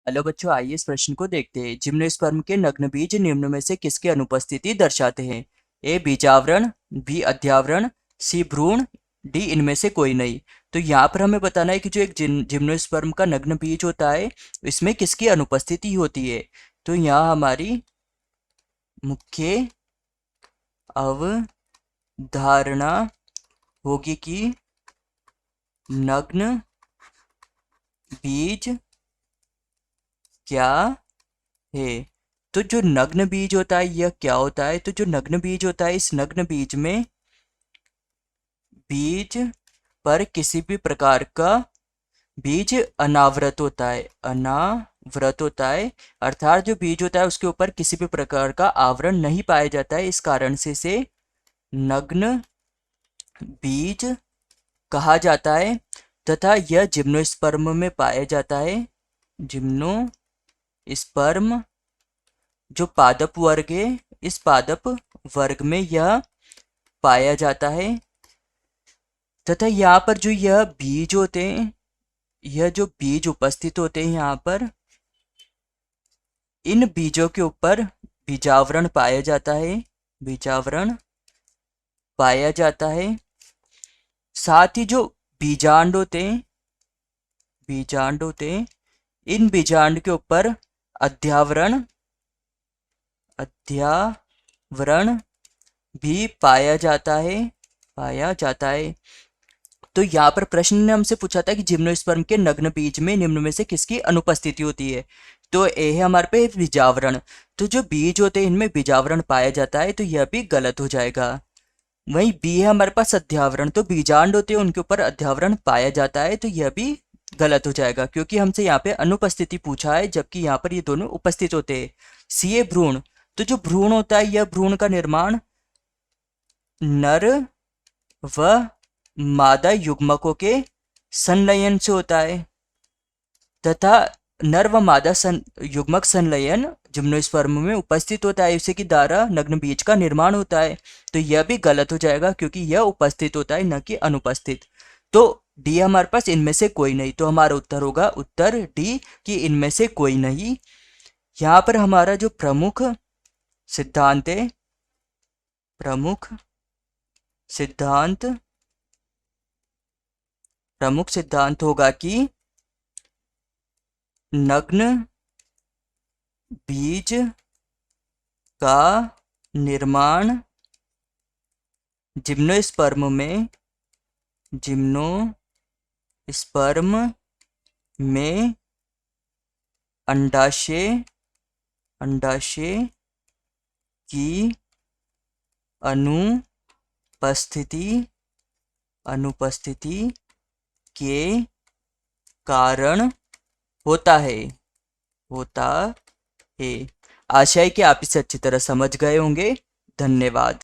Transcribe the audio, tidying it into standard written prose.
Hello बच्चों, आइए इस प्रश्न को देखते हैं। जिम्नोस्पर्म के नग्न बीज निम्न में से किसकी अनुपस्थिति दर्शाते हैं? ए बीजावरण, बी अध्यावरण, सी भ्रूण, डी इनमें से कोई नहीं। तो यहाँ पर हमें बताना है कि जो एक जिम्नोस्पर्म का नग्न बीज होता है, इसमें किसकी अनुपस्थिति होती है। तो यहाँ हमारी मुख्य अवधारणा होगी कि नग्न बीज क्या है। तो जो नग्न बीज होता है यह क्या होता है? तो जो नग्न बीज होता है, इस नग्न बीज में बीज पर किसी भी प्रकार का बीज अनावृत होता है, अनावृत होता है। अर्थात जो बीज होता है उसके ऊपर किसी भी प्रकार का आवरण नहीं पाया जाता है। इस कारण से इसे नग्न बीज कहा जाता है तथा यह जिम्नोस्पर्म में पाया जाता है। जिम्नोस्पर्म जो पादप वर्ग है, इस पादप वर्ग में यह पाया जाता है तथा यहाँ पर जो यह बीज होते हैं, यह जो बीज उपस्थित होते हैं यहाँ पर, इन बीजों के ऊपर बीजावरण पाया जाता है, बीजावरण पाया जाता है। साथ ही जो बीजांड होते हैं, बीजांड होते हैं, इन बीजांड के ऊपर अध्यावरण अध्यावरण भी पाया जाता है, पाया जाता है। तो यहाँ पर प्रश्न ने हमसे पूछा था कि जिम्नोस्पर्म के नग्न बीज में निम्न में से किसकी अनुपस्थिति होती है। तो ए है हमारे पे बीजावरण। तो जो बीज होते हैं इनमें बीजावरण पाया जाता है, तो यह भी गलत हो जाएगा। वहीं बी है हमारे पास अध्यावरण। तो बीजांड होते हैं उनके ऊपर अध्यावरण पाया जाता है, तो यह भी गलत हो जाएगा क्योंकि हमसे यहाँ पे अनुपस्थिति पूछा है, जबकि यहाँ पर ये दोनों उपस्थित होते हैं। सी है भ्रूण। तो जो भ्रूण होता है, यह भ्रूण का निर्माण नर व मादा युग्मकों के संलयन से होता है तथा नर व मादा युग्मक संलयन जिम्नोस्पर्म में उपस्थित होता है, उसी के द्वारा नग्न बीज का निर्माण होता है। तो यह भी गलत हो जाएगा क्योंकि यह उपस्थित होता है, न कि अनुपस्थित। तो डी हमारे पास इनमें से कोई नहीं। तो हमारा उत्तर होगा उत्तर डी कि इनमें से कोई नहीं। यहाँ पर हमारा जो प्रमुख सिद्धांत है, प्रमुख सिद्धांत होगा कि नग्न बीज का निर्माण जिम्नोस्पर्म में अंडाशय की अनुपस्थिति के कारण होता है। आशा है कि आप इसे अच्छी तरह समझ गए होंगे। धन्यवाद।